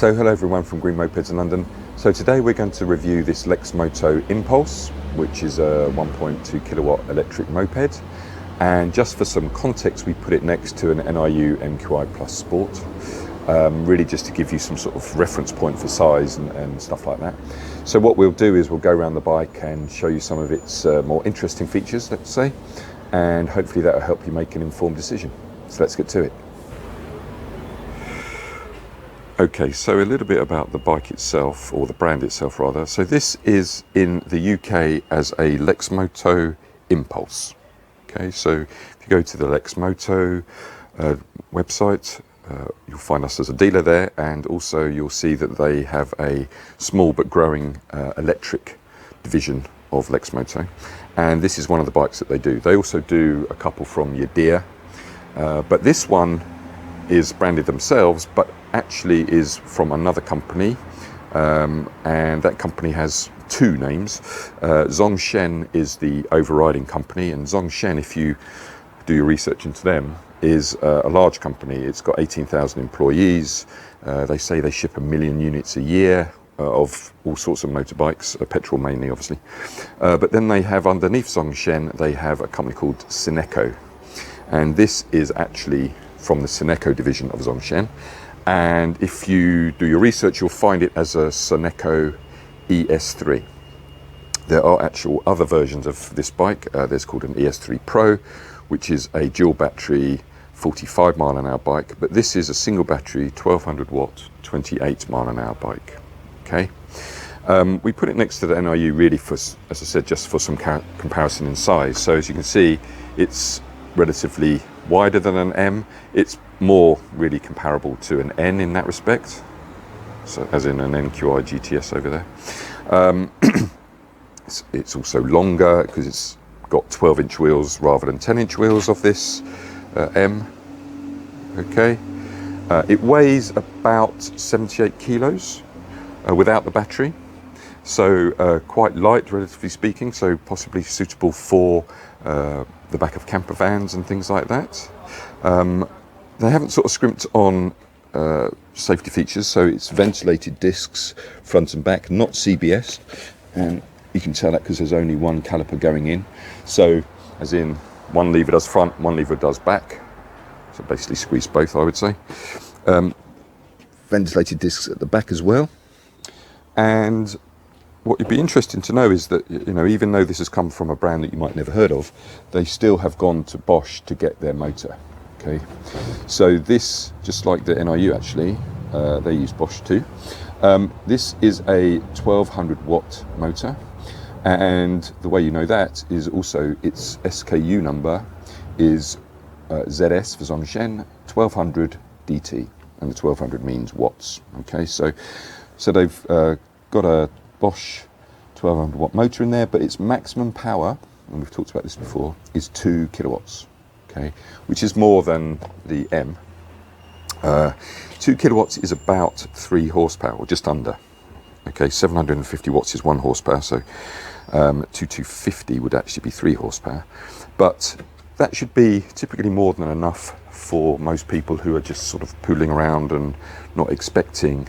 So hello everyone from Green-Mopeds in London. So today we're going to review this Lexmoto Impulse, which is a 1.2 kilowatt electric moped. And just for some context, we put it next to an NIU MQI Plus Sport, really just to give you some sort of reference point for size and stuff like that. So what we'll do is we'll go around the bike and show you some of its more interesting features, let's say, and hopefully that will help you make an informed decision. So let's get to it. Okay, so a little bit about the bike itself, or the brand itself rather. So this is in the UK as a Lexmoto Impulse. Okay, so if you go to the Lexmoto website, you'll find us as a dealer there, and also you'll see that they have a small but growing electric division of Lexmoto, and this is one of the bikes that they do. They also do a couple from Yadir, but this one is branded themselves, but actually is from another company, and that company has two names. Zonshen is the overriding company, and Zonshen, if you do your research into them, is a large company. It's got 18,000 employees. They say they ship 1 million units a year of all sorts of motorbikes, petrol mainly obviously. But then they have, underneath Zonshen, they have a company called Cineco, and this is actually from the Cineco division of Zonshen. And if you do your research, you'll find it as a Cineco ES3. There are actual other versions of this bike. There's called an ES3 Pro, which is a dual battery 45 mile an hour bike, but this is a single battery 1200 watt 28 mile an hour bike. Okay, we put it next to the NIU really for, as I said, just for some comparison in size. So as you can see, it's relatively wider than an M. It's more really comparable to an N in that respect, so as in an NQI GTS over there. It's also longer because it's got 12-inch wheels rather than 10-inch wheels of this M. Okay, it weighs about 78 kilos without the battery, so quite light relatively speaking, so possibly suitable for the back of camper vans and things like that. They haven't sort of scrimped on safety features, so it's ventilated discs front and back, not CBS, and you can tell that because there's only one caliper going in, so as in one lever does front, one lever does back, so basically squeeze both, I would say. Ventilated discs at the back as well. And what would be interesting to know is that, you know, even though this has come from a brand that you might never heard of, they still have gone to Bosch to get their motor. Okay, so this, just like the NIU actually, they use Bosch too. This is a 1200 watt motor, and the way you know that is also its SKU number is ZS for Zonshen 1200DT, and the 1200 means watts. Okay, so they've got a Bosch 1200 watt motor in there, but its maximum power, and we've talked about this before, is 2 kilowatts. Okay, which is more than the M. 2 kilowatts is about 3 horsepower, or just under. Okay, 750 watts is 1 horsepower, so 250 would actually be 3 horsepower. But that should be typically more than enough for most people who are just sort of pooling around and not expecting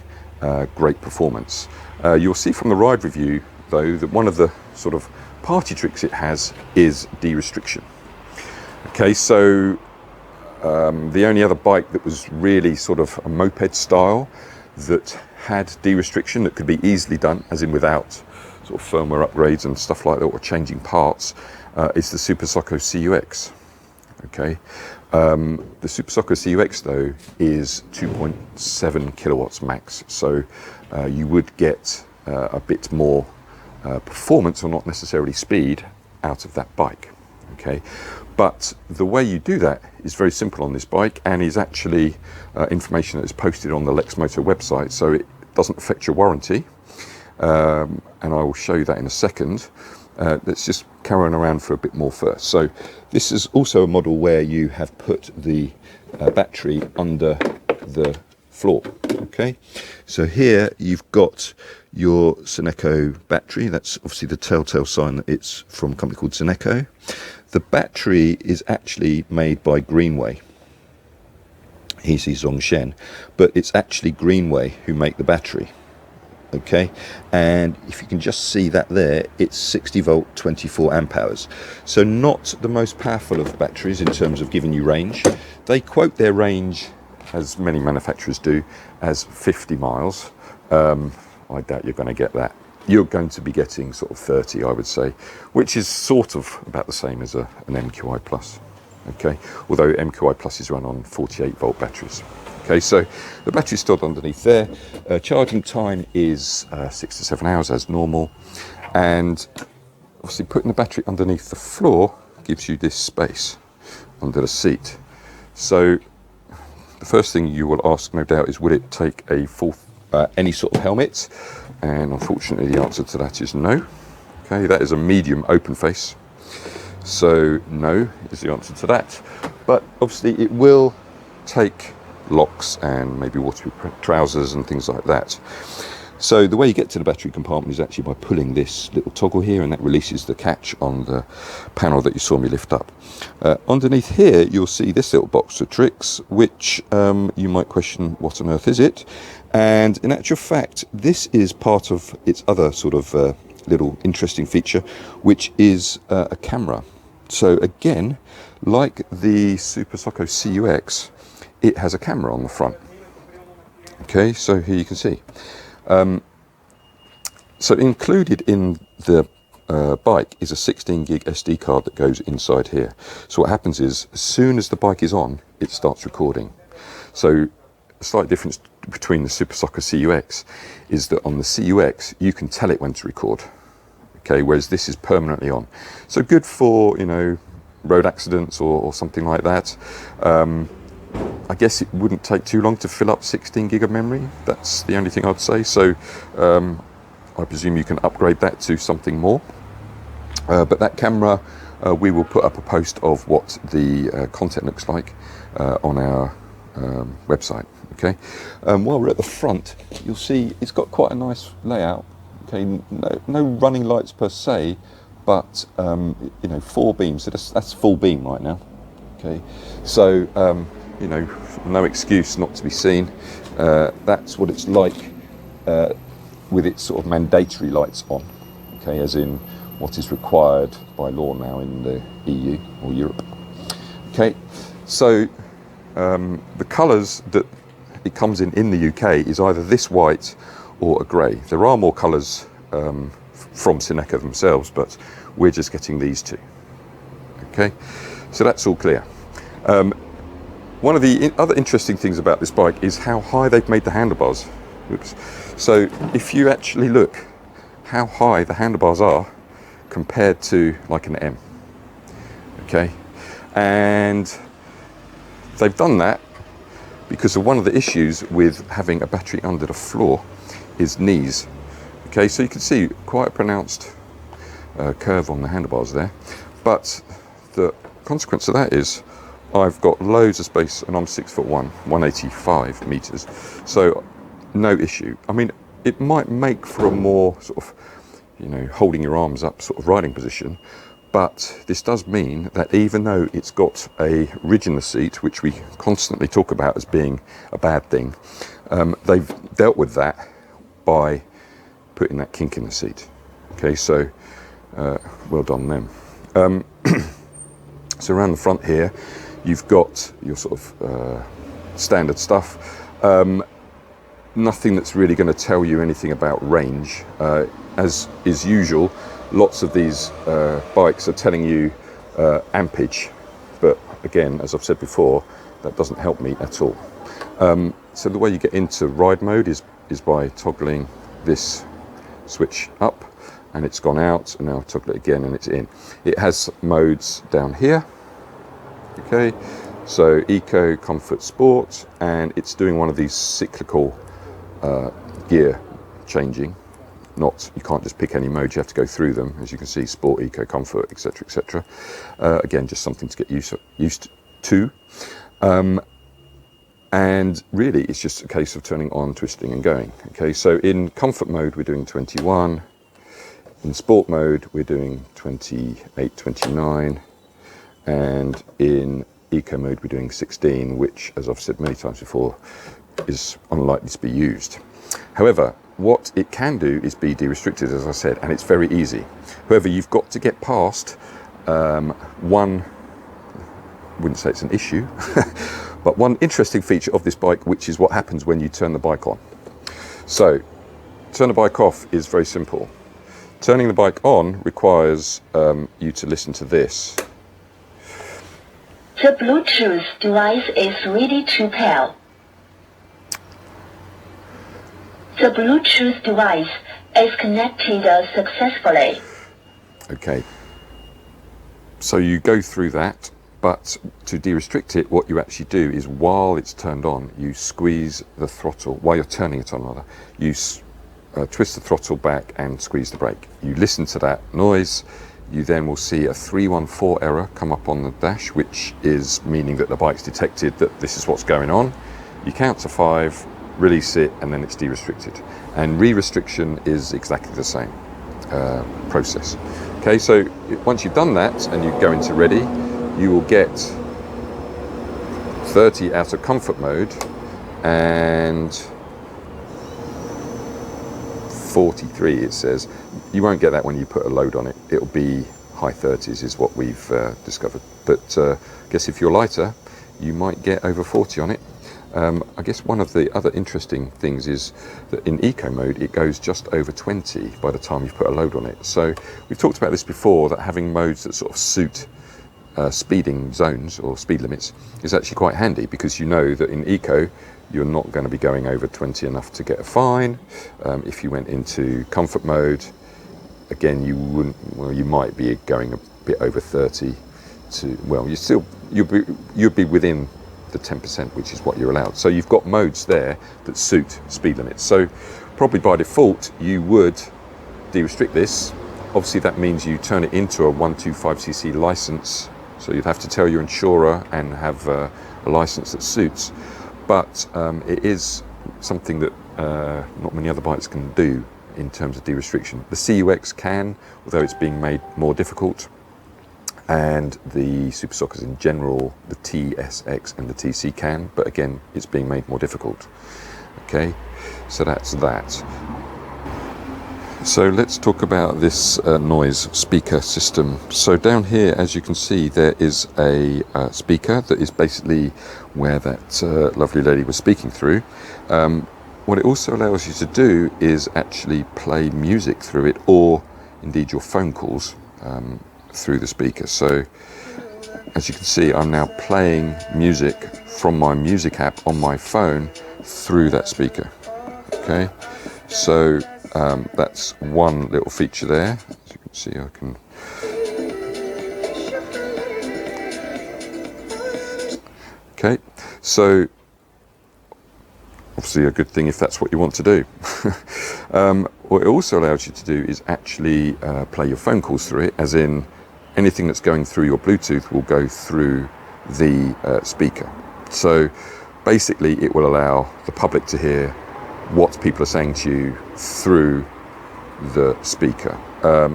great performance. You'll see from the ride review, though, that one of the sort of party tricks it has is de-restriction. Okay, so the only other bike that was really sort of a moped style that had de-restriction that could be easily done, as in without sort of firmware upgrades and stuff like that, or changing parts, is the Super Socko CUX. Okay, the Super Socko CUX though is 2.7 kilowatts max, so you would get a bit more performance, or not necessarily speed, out of that bike. Okay, but the way you do that is very simple on this bike, and is actually information that is posted on the Lexmoto website, so it doesn't affect your warranty, and I will show you that in a second. Let's just carry on around for a bit more first. So this is also a model where you have put the battery under the floor. Okay, so here you've got your Cineco battery. That's obviously the telltale sign that it's from a company called Cineco. The battery is actually made by Greenway. He's the Zonshen, but it's actually Greenway who make the battery. Okay, and if you can just see that there, it's 60 volt 24 amp hours, so not the most powerful of batteries in terms of giving you range. They quote their range, as many manufacturers do, as 50 miles. I doubt you're going to get that. You're going to be getting sort of 30, I would say, which is sort of about the same as an MQI Plus. Okay, although MQI Pluses run on 48 volt batteries. Okay, so the battery's stored underneath there. Charging time is 6 to 7 hours as normal, and obviously putting the battery underneath the floor gives you this space under the seat. So the first thing you will ask, no doubt, is would it take a full any sort of helmet? And unfortunately the answer to that is no. Okay, that is a medium open face, so no is the answer to that. But obviously it will take locks and maybe waterproof trousers and things like that. So the way you get to the battery compartment is actually by pulling this little toggle here, and that releases the catch on the panel that you saw me lift up. Underneath here you'll see this little box of tricks, which you might question, what on earth is it? And in actual fact, this is part of its other sort of little interesting feature, which is a camera. So again, like the Super Socko CUX, it has a camera on the front. Okay, so here you can see. So included in the bike is a 16 gig SD card that goes inside here. So what happens is, as soon as the bike is on, it starts recording. So a slight difference between the Super Socko CUX is that on the CUX you can tell it when to record. Okay, whereas this is permanently on. So good for, you know, road accidents or something like that. I guess it wouldn't take too long to fill up 16 gig of memory. That's the only thing I'd say. So I presume you can upgrade that to something more. But that camera, we will put up a post of what the content looks like on our website. Okay. While we're at the front, you'll see it's got quite a nice layout. Okay, no running lights per se, but you know, 4 beams. So that's full beam right now. Okay, so you know, no excuse not to be seen. That's what it's like with its sort of mandatory lights on. Okay, as in what is required by law now in the EU or Europe. Okay, so the colours that it comes in the UK is either this white or a grey. There are more colours from Cineco themselves, but we're just getting these two. Okay, so that's all clear. One of the other interesting things about this bike is how high they've made the handlebars. Oops. So if you actually look how high the handlebars are compared to like an M. Okay, and they've done that because of one of the issues with having a battery under the floor is knees. Okay, so you can see quite a pronounced curve on the handlebars there, but the consequence of that is I've got loads of space, and I'm 6'1", 185 meters, so no issue. I mean, it might make for a more sort of, you know, holding your arms up sort of riding position, but this does mean that even though it's got a ridge in the seat, which we constantly talk about as being a bad thing, they've dealt with that by putting that kink in the seat. Okay, so well done them. So around the front here, you've got your sort of standard stuff. Nothing that's really going to tell you anything about range. As is usual, lots of these bikes are telling you ampage, but again, as I've said before, that doesn't help me at all. So the way you get into ride mode is by toggling this switch up, and it's gone out, and now I toggle it again and it's in. It has modes down here. Okay, so Eco, Comfort, Sport, and it's doing one of these cyclical gear changing. Not, you can't just pick any mode, you have to go through them, as you can see, Sport, Eco, Comfort, etc, etc. Again, just something to get used to. And really, it's just a case of turning on, twisting and going. Okay, so in Comfort mode, we're doing 21. In Sport mode, we're doing 28, 29. And in eco mode we're doing 16, which, as I've said many times before, is unlikely to be used. However, what it can do is be de-restricted, as I said, and it's very easy. However, you've got to get past one, I wouldn't say it's an issue, but one interesting feature of this bike, which is what happens when you turn the bike on. So, turn the bike off is very simple. Turning the bike on requires you to listen to this. The Bluetooth device is ready to pair. The Bluetooth device is connected successfully. Okay. So you go through that, but to de-restrict it, what you actually do is while it's turned on, you squeeze the throttle, while you're turning it on rather, you twist the throttle back and squeeze the brake. You listen to that noise, you then will see a 314 error come up on the dash, which is meaning that the bike's detected that this is what's going on. You count to 5, release it, and then it's de-restricted. And re-restriction is exactly the same process. Okay, so once you've done that and you go into ready, you will get 30 out of comfort mode and 43 it says. You won't get that when you put a load on it. It'll be high 30s is what we've discovered. But I guess if you're lighter, you might get over 40 on it. I guess one of the other interesting things is that in eco mode it goes just over 20 by the time you've put a load on it. So we've talked about this before, that having modes that sort of suit speeding zones or speed limits is actually quite handy, because you know that in eco you're not going to be going over 20 enough to get a fine. If you went into comfort mode, again you wouldn't, well, you might be going a bit over 30 to, well, you'd be within the 10%, which is what you're allowed. So you've got modes there that suit speed limits. So probably by default you would de-restrict this. Obviously that means you turn it into a 125cc license, so you'd have to tell your insurer and have a license that suits. But it is something that not many other bikes can do in terms of de-restriction. The CUX can, although it's being made more difficult, and the Super Soccers in general, the TSX and the TC can, but again it's being made more difficult. Okay, so that's that. So let's talk about this noise speaker system. So down here, as you can see, there is a speaker that is basically where that lovely lady was speaking through. What it also allows you to do is actually play music through it, or indeed your phone calls through the speaker. So as you can see, I'm now playing music from my music app on my phone through that speaker. Okay, so that's one little feature there. As you can see, I can. Okay, so obviously a good thing if that's what you want to do. What it also allows you to do is actually play your phone calls through it, as in anything that's going through your Bluetooth will go through the speaker. So basically it will allow the public to hear what people are saying to you through the speaker.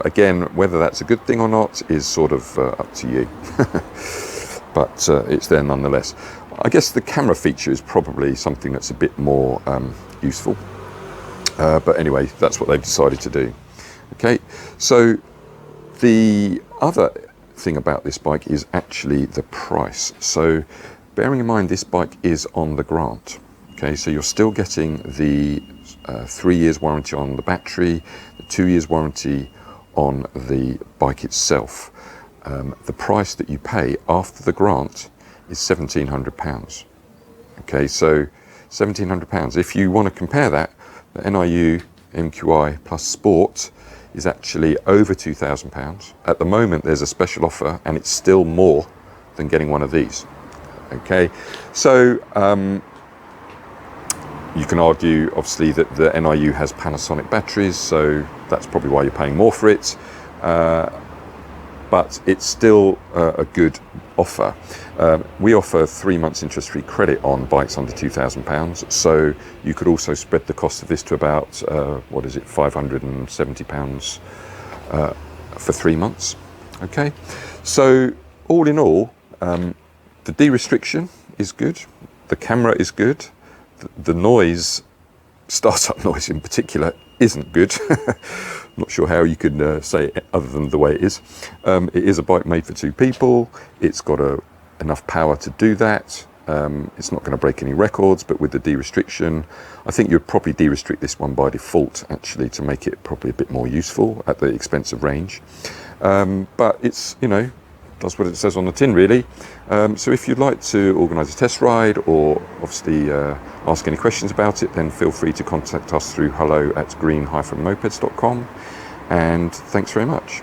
Again, whether that's a good thing or not is sort of up to you, but it's there nonetheless. I guess the camera feature is probably something that's a bit more useful, but anyway, that's what they've decided to do. Okay, so the other thing about this bike is actually the price. So bearing in mind this bike is on the grant. Okay, so you're still getting the 3 years warranty on the battery, the 2 years warranty on the bike itself. The price that you pay after the grant is £1,700. Okay, so £1,700. If you want to compare that, the NIU MQI Plus Sport is actually over £2,000. At the moment there's a special offer and it's still more than getting one of these. Okay, so you can argue obviously that the NIU has Panasonic batteries, so that's probably why you're paying more for it, but it's still a good offer. We offer 3 months interest-free credit on bikes under £2,000, so you could also spread the cost of this to about what is it, £570 for 3 months. Okay, so all in all, The de-restriction is good. The camera is good. The noise, startup noise in particular, isn't good. Not sure how you could say it other than the way it is. It is a bike made for two people. It's got enough power to do that. It's not going to break any records, but with the de-restriction, I think you'd probably de-restrict this one by default, actually, to make it probably a bit more useful at the expense of range. But it's, you know, does what it says on the tin, really. So if you'd like to organise a test ride, or obviously ask any questions about it, then feel free to contact us through hello@green-mopeds.com. And thanks very much.